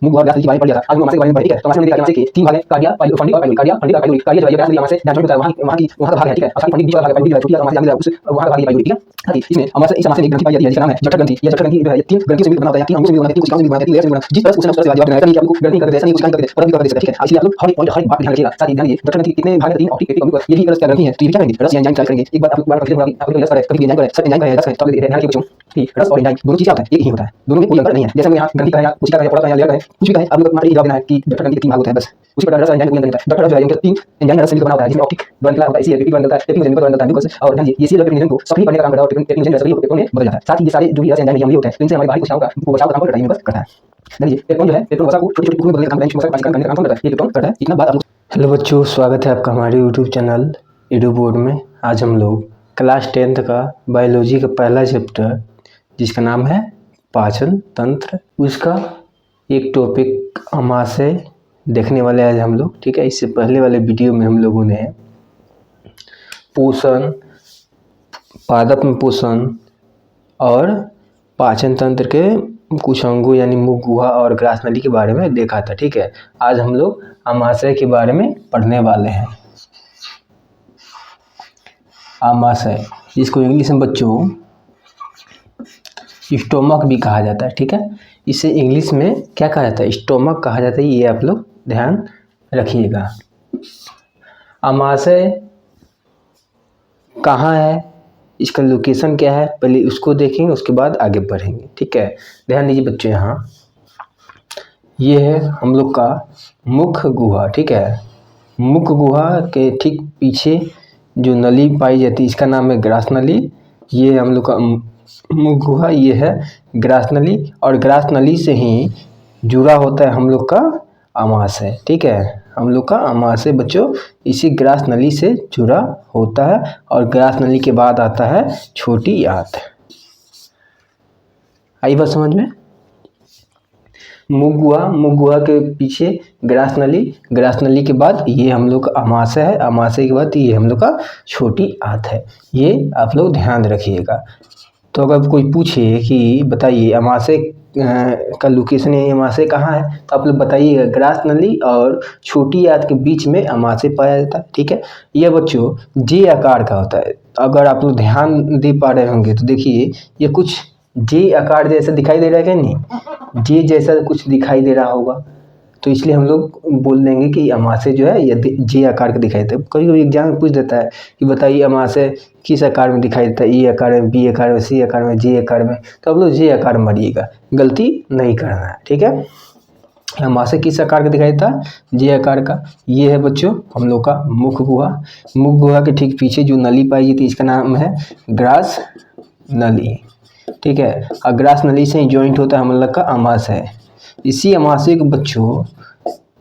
मुंह और ग्रास नली के बारे में पढ़ लिया था। आज हम आमाशय के बारे में पढ़ेंगे, ठीक है। तो आमाशय में देखा कि तीन भाग हैं, कार्डिया, फंडिक और पाइलोइड। कार्डिया, फंडिक और पाइलोइड। कार्डिया जो है ग्रास नली आमाशय जहाँ जॉइंट होता है वहाँ का भाग है, ठीक है। और फंडिक बीच वाला भाग है, पाइलोइड जो है छोटी आमाशय आगे उस वहाँ का भाग है पाइलोइड, ठीक है। इसमें आमाशय इस आमाशय में एक ग्रंथि पाई जाती है जिसका नाम है जठर ग्रंथि। ये जठर ग्रंथि जो है तीन ग्रंथियों से मिलकर बना होता है, तीन अंगों से मिलकर बना है, तीन कोशिकाओं से मिलकर बना है, तीन लेयर से मिलकर बना है। जिस तरह से क्वेश्चन जवाब देना है कि आपको ग्रंथि कर देते ऐसा नहीं कोशिकाएं कर देते, पता भी कर देते, ठीक है। इसलिए आप लोग हर एक पॉइंट हर एक बात ध्यान रखिएगा। साथ ही ध्यान दीजिए जठर ग्रंथि कितने भाग है, तीन ऑप्टिक एपिक अम्बिक। यही रस क्या ग्रंथि है, तो ये क्या करेंगे, रस या एंजाइम क्या करेंगे। एक बात आपको बार बार क्लियर होगा, आपको रस करें कभी एंजाइम करें, सब एंजाइम करें रस करें, तो ध्यान रखिए बच्चों कि रस और एंजाइम दोनों चीज क्या होता है, एक ही होता है, दोनों में कोई अंतर नहीं है। जैसे हम यहाँ ग्रंथि कहें या कोशिका कहें या पौधा कहें या लेयर कहें, कुछ भी कहें, आप लोग मात्र ये जवाब देना है कि जठर ग्रंथि के तीन भाग होते हैं, बस। उसी प्रकार रस और एंजाइम कोई अंतर नहीं होता है। जठर जो है इनके तीन एंजाइम रस से मिलकर बना होता है, जिसमें ऑप्टिक द्वारा निकला होता है, इसी एपिक द्वारा निकलता है, एपिक में निकलता है एंडोकस। और ध्यान दीजिए ये सील एपिक को सक्रिय करने का काम करता है और एपिक में सक्रिय पेप्टोन में बदल जाता है। साथ ही ये सारे जो भी रस एंजाइम अम्लीय होते हैं, इनसे हमारी बाहरी कोशिकाओं का वसा का काम करता है। देखिए पेप्टोन जो है, पेप्टोन वसा को छोटी-छोटी टुकड़ों में बदलने का काम करता है, वसा करने का काम करता है, ये पेप्टोन करता है। इतना बात आप लोग। हेलो बच्चों, स्वागत है आपका हमारे यूट्यूब चैनल एडू बोर्ड में। आज हम लोग क्लास 10th का बायोलॉजी का पहला चैप्टर जिसका नाम है पाचन तंत्र, उसका एक टॉपिक आमाशय देखने वाले आज हम लोग, ठीक है। इससे पहले वाले वीडियो में हम लोगों ने पोषण, पादप में पोषण और पाचन तंत्र के कुछ अंगों यानी मुख गुहा और ग्रास नली के बारे में देखा था, ठीक है। आज हम लोग आमाशय के बारे में पढ़ने वाले हैं। आमाशय, जिसको इंग्लिश में बच्चों स्टोमक भी कहा जाता है, ठीक है। इसे इंग्लिश में क्या कहा जाता है, स्टोमक कहा जाता है, ये आप लोग ध्यान रखिएगा। आमाशय कहाँ है, इसका लोकेशन क्या है, पहले उसको देखेंगे, उसके बाद आगे बढ़ेंगे, ठीक है। ध्यान दीजिए बच्चों, यहाँ ये है हम लोग का मुख गुहा, ठीक है। मुख गुहा के ठीक पीछे जो नली पाई जाती है इसका नाम है ग्रास नली। ये हम लोग का मुख गुहा, ये है ग्रास नली, और ग्रास नली से ही जुड़ा होता है हम लोग का आमाशय, ठीक है। हम लोग का आमाशय बच्चों इसी ग्रास नली से जुड़ा होता है, और ग्रास नली के बाद आता है छोटी आंत। आई बात समझ में। मुख गुहा के पीछे ग्रास नली के बाद ये हम लोग का आमाशय है, आमाशय के बाद ये हम लोग का छोटी आंत है। ये आप लोग ध्यान रखिएगा। तो अगर कोई पूछे कि बताइए आमाशय का लोकेशन है, आमाशय कहाँ है, तो आप लोग बताइएगा ग्रास नली और छोटी आंत के बीच में आमाशय पाया जाता है, ठीक है। यह बच्चों जे आकार का होता है। अगर आप लोग ध्यान दे पा रहे होंगे तो देखिए ये कुछ जे आकार जैसा दिखाई दे रहा है क्या, नहीं जे जैसा कुछ दिखाई दे रहा होगा, तो इसलिए हम लोग बोल देंगे कि आमाशय जो है ये जे आकार का दिखाई देता है। कभी कभी एग्जाम में पूछ देता है कि बताइए आमाशय किस आकार में दिखाई देता है, ए आकार में, बी आकार में, सी आकार में, जे आकार में, तो आप लोग जे आकार में मारिएगा, गलती नहीं करना है, ठीक है। आमाशय किस आकार का दिखाई देता है, जे आकार का। ये है बच्चों हम लोग का मुख गुहा। मुख गुहा के ठीक पीछे जो नली पाई जाती है इसका नाम है ग्रास नली, ठीक है। और ग्रास नली से ही ज्वाइंट होता है हम लोग का आमाशय। इसी आमाशय को बच्चों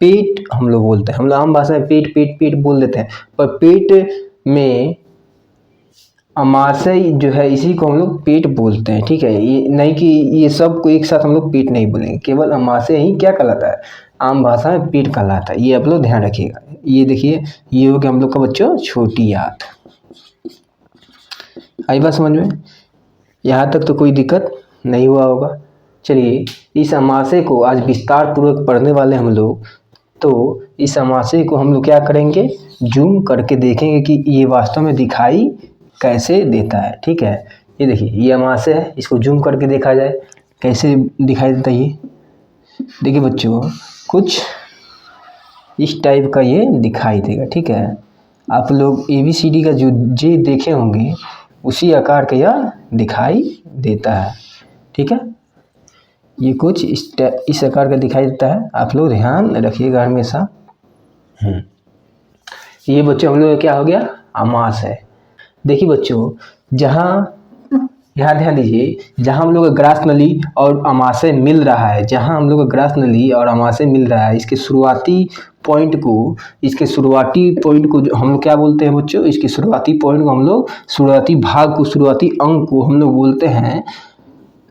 पेट हम लोग बोलते हैं। हम लोग आम भाषा में पेट पेट पेट बोल देते हैं, पर पेट में आमाशय जो है इसी को हम लोग पेट बोलते हैं, ठीक है। ये नहीं कि ये सब को एक साथ हम लोग पेट नहीं बोलेंगे, केवल आमाशय ही क्या कहलाता है, आम भाषा में पेट कहलाता है। ये आप लोग ध्यान रखिएगा। ये देखिए ये हो गया हम लोग का बच्चों छोटी आंत। आई बात समझ में, यहाँ तक तो कोई दिक्कत नहीं हुआ होगा। चलिए इस आमाशय को आज विस्तार पूर्वक पढ़ने वाले हम लोग। तो इस आमाशय को हम लोग क्या करेंगे, जूम करके देखेंगे कि ये वास्तव में दिखाई कैसे देता है, ठीक है। ये देखिए ये आमाशय है, इसको जूम करके देखा जाए कैसे दिखाई देता है। ये देखिए बच्चों कुछ इस टाइप का ये दिखाई देगा, ठीक है। आप लोग ABCD का जो जे देखे होंगे उसी आकार का यह दिखाई देता है, ठीक है। ये कुछ इस आकार का दिखाई देता है, आप लोग ध्यान रखिएगा हमेशा। ये बच्चों हम लोग क्या हो गया, आमाशय। देखिए बच्चों जहाँ यहाँ ध्यान दीजिए, जहाँ हम लोग का ग्रास नली और आमाशय मिल रहा है, जहाँ हम लोग का ग्रास नली और आमाशय मिल रहा है, इसके शुरुआती पॉइंट को हम लोग क्या बोलते हैं बच्चों, इसके शुरुआती पॉइंट को हम लोग, शुरुआती भाग को, शुरुआती अंग को हम लोग बोलते हैं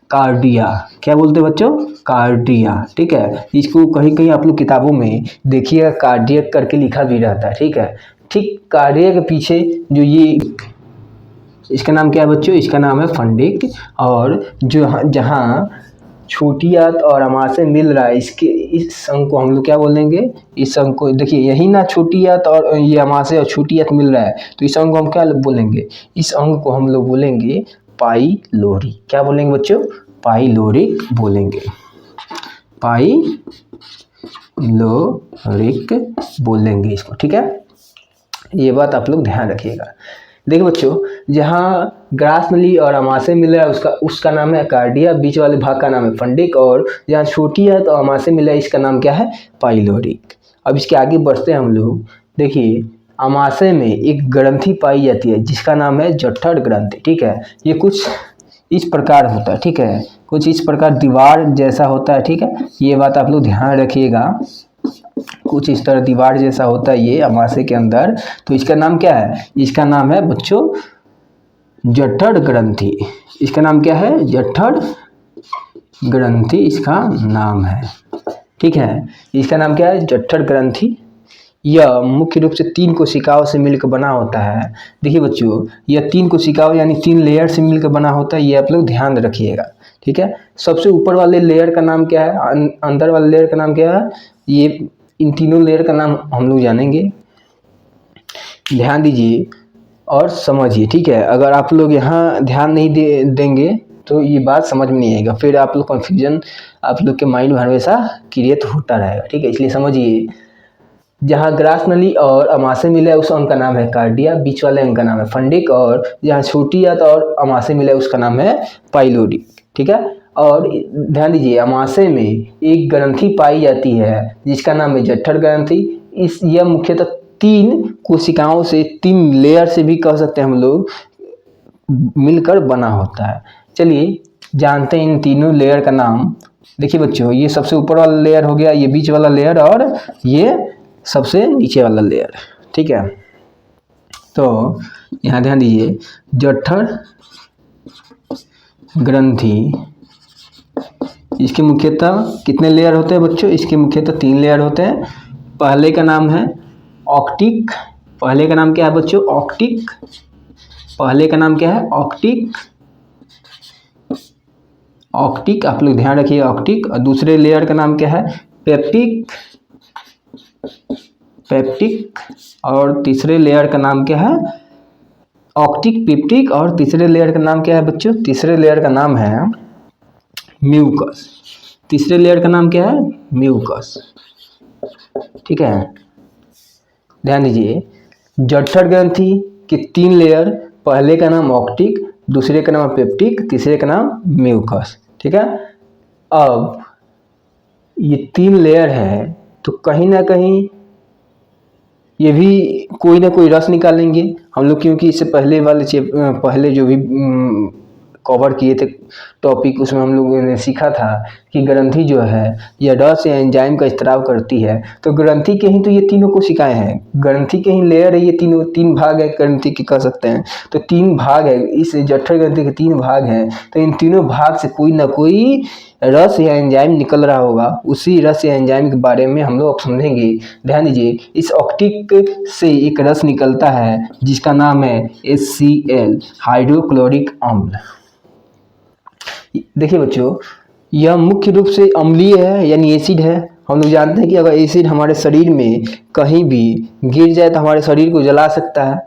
कार्डिया। क्या बोलते हैं बच्चों, कार्डिया, ठीक है। इसको कहीं कहीं आप लोग किताबों में देखिएगा कार्डियक करके लिखा भी रहता है, ठीक है। ठीक कार्डिया के पीछे जो ये इसका नाम क्या है बच्चों, इसका नाम है फंडिक। और जो जहाँ छोटी आंत और आमाशय मिल रहा है, इसके इस अंग को हम लोग क्या बोलेंगे, इस अंग को देखिए यही ना, छोटी आंत और ये आमाशय और छोटी आंत मिल रहा है, तो इस अंग को हम क्या बोलेंगे, इस अंग को हम लोग बोलेंगे पाइलोरी। क्या बोलेंगे बच्चों, पाइलोरिक बोलेंगे, पाइलोरिक बोलेंगे इसको, ठीक है। ये बात आप लोग ध्यान रखिएगा। देखिए बच्चों, जहाँ ग्रास नली और आमाशय मिल रहा है उसका नाम है कार्डिया, बीच वाले भाग का नाम है फंडिक, और जहाँ छोटी है तो आमाशय मिल रहा है इसका नाम क्या है, पाइलोरिक। अब इसके आगे बढ़ते हैं हम लोग। देखिए आमाशय में एक ग्रंथि पाई जाती है जिसका नाम है जठर ग्रंथि, ठीक है। ये कुछ इस प्रकार होता है, ठीक है, कुछ इस प्रकार दीवार जैसा होता है, ठीक है। ये बात आप लोग ध्यान रखिएगा, कुछ इस तरह दीवार जैसा होता है ये आमाशय के अंदर। तो इसका नाम क्या है, इसका नाम है बच्चों जठर ग्रंथि। इसका नाम क्या है, जठर ग्रंथि इसका नाम है, ठीक है। इसका नाम क्या है, जठर ग्रंथि। यह मुख्य रूप से 3 कोशिकाओं से मिलकर बना होता है। देखिए बच्चों, यह 3 कोशिकाओं यानी 3 लेयर से मिलकर बना होता है, ये आप लोग ध्यान रखिएगा, ठीक है। सबसे ऊपर वाले लेयर का नाम क्या है, अंदर वाले लेयर का नाम क्या है, ये इन तीनों लेयर का नाम हम लोग जानेंगे। ध्यान दीजिए और समझिए, ठीक है। अगर आप लोग यहाँ ध्यान नहीं देंगे तो ये बात समझ में नहीं आएगा, फिर आप लोग कन्फ्यूजन आप लोग के माइंड में हमेशा क्रिएट होता रहेगा, ठीक है। इसलिए समझिए, जहाँ ग्रास नली और आमाशय मिला है उस अंग का नाम है कार्डिया, बीच वाले अंग का नाम है फंडिक, और जहाँ छोटी आंत और आमाशय मिला है उसका नाम है पाइलोरिक, ठीक है। और ध्यान दीजिए, आमाशय में एक ग्रंथि पाई जाती है जिसका नाम है जठर ग्रंथि। यह मुख्यतः 3 कोशिकाओं से, 3 लेयर से भी कह सकते हैं हम लोग, मिलकर बना होता है। चलिए जानते हैं इन तीनों लेयर का नाम। देखिए बच्चों, ये सबसे ऊपर वाला लेयर हो गया, ये बीच वाला लेयर, और ये सबसे नीचे वाला लेयर, ठीक है। तो यहाँ ध्यान दीजिए, जठर ग्रंथि, इसके मुख्यतः कितने लेयर होते हैं बच्चों, इसके मुख्यतः 3 लेयर होते हैं। पहले का नाम है ऑक्टिक, पहले का नाम क्या है बच्चों, ऑक्टिक, पहले का नाम क्या है, ऑक्टिक, ऑक्टिक आप लोग ध्यान रखिए, ऑक्टिक। और दूसरे लेयर का नाम क्या है, पेप्टिक, पेप्टिक, और तीसरे लेयर का नाम क्या है, ऑक्टिक, पेप्टिक, और तीसरे लेयर का नाम क्या है बच्चों, तीसरे लेयर का नाम है म्यूकस। तीसरे लेयर का नाम क्या है, म्यूकस, ठीक है। ध्यान दीजिए, जठर ग्रंथि के 3 लेयर, पहले का नाम ऑक्टिक, दूसरे का नाम पेप्टिक, तीसरे का नाम म्यूकस, ठीक है। अब ये 3 लेयर है तो कहीं ना कहीं ये भी कोई ना कोई रस निकालेंगे हम लोग, क्योंकि इससे पहले वाले पहले जो भी कवर किए थे टॉपिक, उसमें हम लोगों ने सीखा था कि ग्रंथि जो है यह रस या एंजाइम का स्त्राव करती है। तो ग्रंथि के ही तो ये तीनों कोशिकाएं हैं, ग्रंथि के ही लेयर है, ये 3 भाग है ग्रंथि के कह सकते हैं। तो 3 भाग है, इस जठर ग्रंथि के 3 भाग हैं, तो इन तीनों भाग से कोई ना कोई रस या एंजाइम निकल रहा होगा। उसी रस या एंजाइम के बारे में हम लोग अब समझेंगे। ध्यान दीजिए, इस ऑक्टिक से एक रस निकलता है जिसका नाम है HCl, हाइड्रोक्लोरिक अम्ल। देखिए बच्चों, यह मुख्य रूप से अम्लीय है यानी एसिड है। हम लोग जानते हैं कि अगर एसिड हमारे शरीर में कहीं भी गिर जाए तो हमारे शरीर को जला सकता है,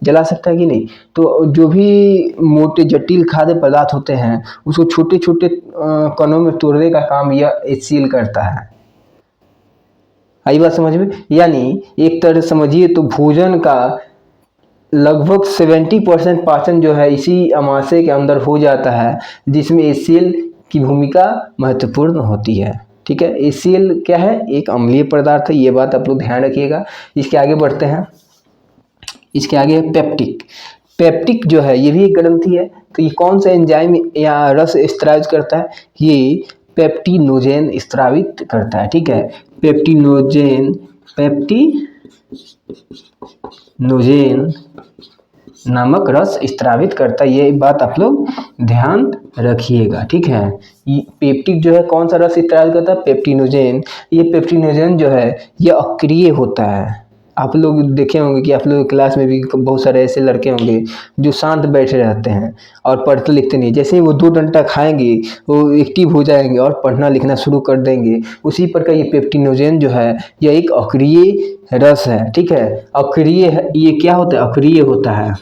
जला सकता है कि नहीं। तो जो भी मोटे जटिल खाद्य पदार्थ होते हैं उसको छोटे छोटे कणों में तोड़ने का काम यह HCl करता है। आई बात समझ में, यानी एक तरह समझिए तो भोजन का लगभग 70% पाचन जो है इसी आमाशय के अंदर हो जाता है, जिसमें HCl की भूमिका महत्वपूर्ण होती है, ठीक है। HCl क्या है, एक अम्लीय पदार्थ है, ये बात आप लोग ध्यान रखिएगा। इसके आगे बढ़ते हैं, इसके आगे है पेप्टिक। पेप्टिक जो है ये भी एक ग्रंथि है। तो ये कौन सा एंजाइम या रस स्त्रावित करता है, ये पेप्टिनोजेन स्त्रावित करता है, ठीक है। पेप्टिनोजेन, पेप्टिनोजेन नामक रस स्त्रावित करता है, ये बात आप लोग ध्यान रखिएगा, ठीक है। पेप्टिक जो है कौन सा रस स्त्रावित करता है, पेप्टिनोजेन। ये पेप्टिनोजेन जो है ये अक्रिय होता है, आप लोग देखे होंगे कि आप लोग क्लास में भी बहुत सारे ऐसे लड़के होंगे जो शांत बैठे रहते हैं और पढ़ते लिखते नहीं। जैसे ही वो 2 डंडा खाएंगे वो एक्टिव हो जाएंगे और पढ़ना लिखना शुरू कर देंगे। उसी प्रकार ये पेप्टिनोजेन जो है यह एक अक्रिय रस है, ठीक है। अक्रिय है, ये क्या होता है? अक्रिय होता है।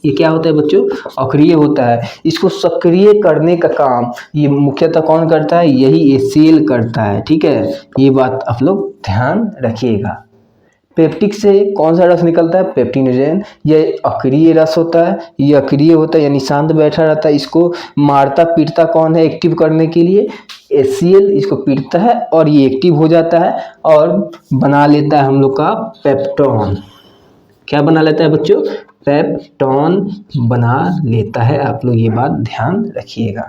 ये क्या होता है बच्चों? अक्रिय होता है। इसको सक्रिय करने का काम ये मुख्यतः कौन करता है? यही एसीएल करता है, ठीक है। ये बात आप लोग ध्यान रखिएगा। पेप्टिक से कौन सा रस निकलता है? पेप्टिनोजेन। यह अक्रिय रस होता है, ये अक्रिय होता है यानी शांत बैठा रहता है। इसको मारता पीटता कौन है एक्टिव करने के लिए? एसीएल इसको पीटता है और ये एक्टिव हो जाता है और बना लेता है हम लोग का पेप्टोन। क्या बना लेता है बच्चों? पेप्टोन बना लेता है। आप लोग ये बात ध्यान रखिएगा,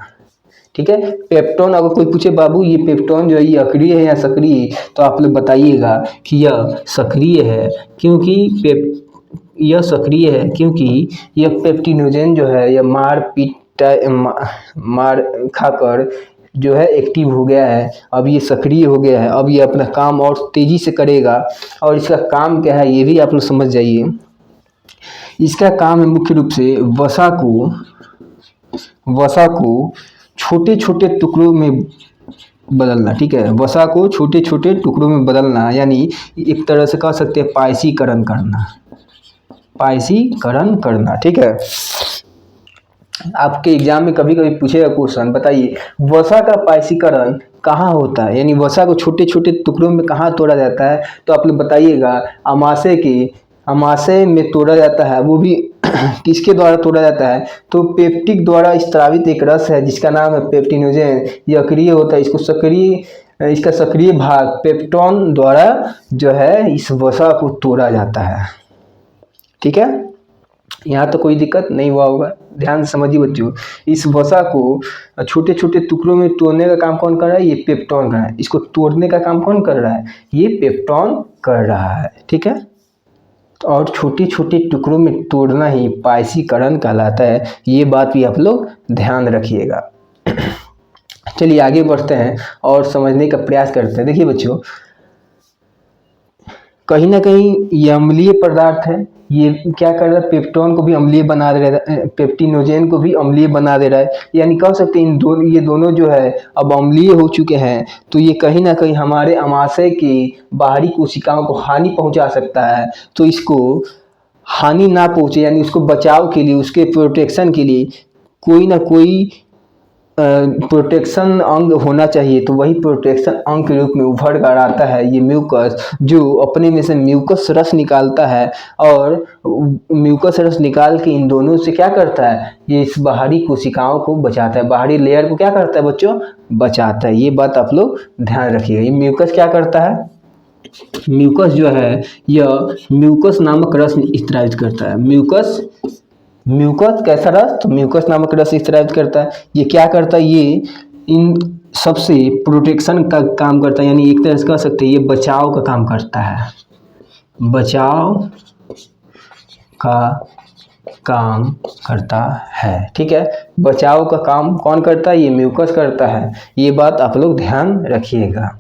ठीक है। पेप्टोन, अगर कोई पूछे बाबू ये पेप्टोन जो है ये अक्रिय है या सक्रिय, तो आप लोग बताइएगा कि यह सक्रिय है, क्योंकि यह सक्रिय है क्योंकि यह पेप्टिनोजेन जो है यह मार खाकर जो है एक्टिव हो गया है। अब ये सक्रिय हो गया है, अब ये अपना काम और तेजी से करेगा। और इसका काम क्या है ये भी आप लोग समझ जाइए। इसका काम है मुख्य रूप से वसा को छोटे छोटे टुकड़ों में बदलना, ठीक है। वसा को छोटे छोटे टुकड़ों में बदलना, यानी एक तरह से कह सकते हैं पायसीकरण करना, ठीक है। आपके एग्जाम में कभी कभी पूछेगा क्वेश्चन, बताइए वसा का पायसीकरण कहाँ होता है, यानी वसा को छोटे छोटे टुकड़ों में कहाँ तोड़ा जाता है? तो आप लोग बताइएगा अमाशय में तोड़ा जाता है। वो भी किसके द्वारा तोड़ा जाता है? तो पेप्टिक द्वारा स्त्रावित एक रस है जिसका नाम है पेप्टिनोजेन। यह अक्रिय होता है। इसका सक्रिय भाग पेप्टोन द्वारा जो है इस वसा को तोड़ा जाता है, ठीक है। यहाँ तो कोई दिक्कत नहीं हुआ होगा, ध्यान से समझिए बच्चों। इस वसा को छोटे छोटे टुकड़ों में तोड़ने का काम कौन कर रहा है? ये पेप्टोन कर रहा है। इसको तोड़ने का काम कौन कर रहा है? ये पेप्टोन कर रहा है, ठीक है। और छोटे छोटे टुकड़ों में तोड़ना ही पायसीकरण कहलाता है। ये बात भी आप लोग ध्यान रखिएगा। चलिए आगे बढ़ते हैं और समझने का प्रयास करते हैं। देखिए बच्चों, कहीं ना कहीं ये अम्लीय पदार्थ है। ये क्या कर रहा है? पेप्टोन को भी अम्लीय बना दे रहा है, पेप्टिनोजेन को भी अम्लीय बना दे रहा है। यानी कह सकते हैं ये दोनों जो है अब अम्लीय हो चुके हैं। तो ये कहीं ना कहीं हमारे अमाशय की बाहरी कोशिकाओं को हानि पहुंचा सकता है। तो इसको हानि ना पहुंचे, यानी उसको बचाव के लिए, उसके प्रोटेक्शन के लिए कोई ना कोई प्रोटेक्शन अंग होना चाहिए। तो वही प्रोटेक्शन अंग के रूप में उभर कर आता है ये म्यूकस, जो अपने में से म्यूकस रस निकालता है। और म्यूकस रस निकाल के इन दोनों से क्या करता है? ये इस बाहरी कोशिकाओं को बचाता है, बाहरी लेयर को क्या करता है बच्चों? बचाता है। ये बात आप लोग ध्यान रखिएगा। ये म्यूकस क्या करता है? म्यूकस जो है यह म्यूकस नामक रस स्त्रावित करता है। म्यूकस कैसा रस? तो म्यूकस नामक रस स्त्रावित करता है। ये क्या करता है? ये इन सबसे प्रोटेक्शन का काम करता है, यानी एक तरह से कह सकते हैं ये बचाव का काम करता है। बचाव का काम करता है, ठीक है। बचाव का काम कौन करता है? ये म्यूकस करता है। ये बात आप लोग ध्यान रखिएगा।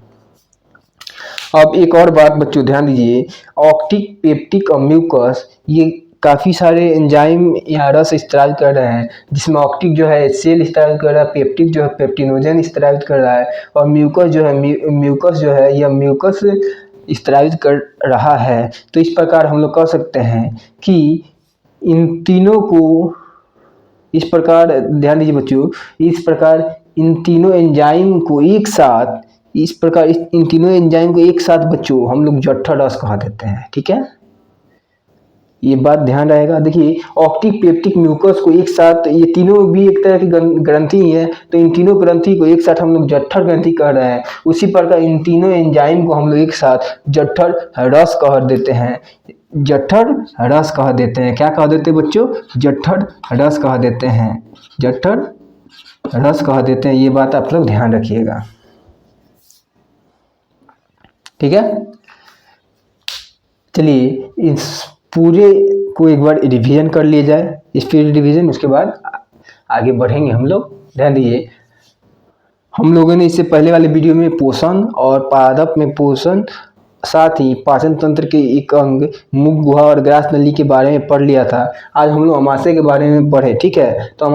अब एक और बात बच्चों ध्यान दीजिए, ऑक्टिक, पेप्टिक और म्यूकस ये काफ़ी सारे एंजाइम या रस स्त्रावित कर रहे हैं, जिसमें ऑक्टिक जो है सेल स्त्रावित कर रहा है, पेप्टिक जो है पेप्टिनोजेन स्त्रावित कर रहा है, और म्यूकस जो है यह म्यूकस स्त्रावित कर रहा है। तो इस प्रकार हम लोग कह सकते हैं कि इन तीनों को, इस प्रकार ध्यान दीजिए बच्चों, इस प्रकार इन तीनों एंजाइम को एक साथ, इन तीनों एंजाइम को एक साथ बच्चों हम लोग जठर रस कहा देते हैं, ठीक है। ये बात ध्यान रहेगा। देखिए ऑक्टिक, पेप्टिक, म्यूकस को एक साथ, ये तीनों भी एक तरह की ग्रंथि है, तो इन तीनों ग्रंथि को एक साथ हम लोग जठर ग्रंथि कह रहे हैं। उसी प्रकार इन तीनों एंजाइम को हम लोग एक साथ जठर रस कह देते हैं। जठर रस कह देते हैं। क्या कह देते हैं बच्चों? जठर रस कह देते हैं। जठर रस कह देते हैं। ये बात आप लोग ध्यान रखिएगा, ठीक है। चलिए इस पूरे को एक बार रिवीजन कर लिया जाए, स्पीड रिवीजन, उसके बाद आगे बढ़ेंगे हम लोग। ध्यान दीजिए, हम लोगों ने इससे पहले वाले वीडियो में पोषण और पादप में पोषण साथ ही पाचन तंत्र के एक अंग मुख गुहा और ग्रास नली के बारे में पढ़ लिया था। आज हम लोग अमाशय के बारे में पढ़े, ठीक है। तो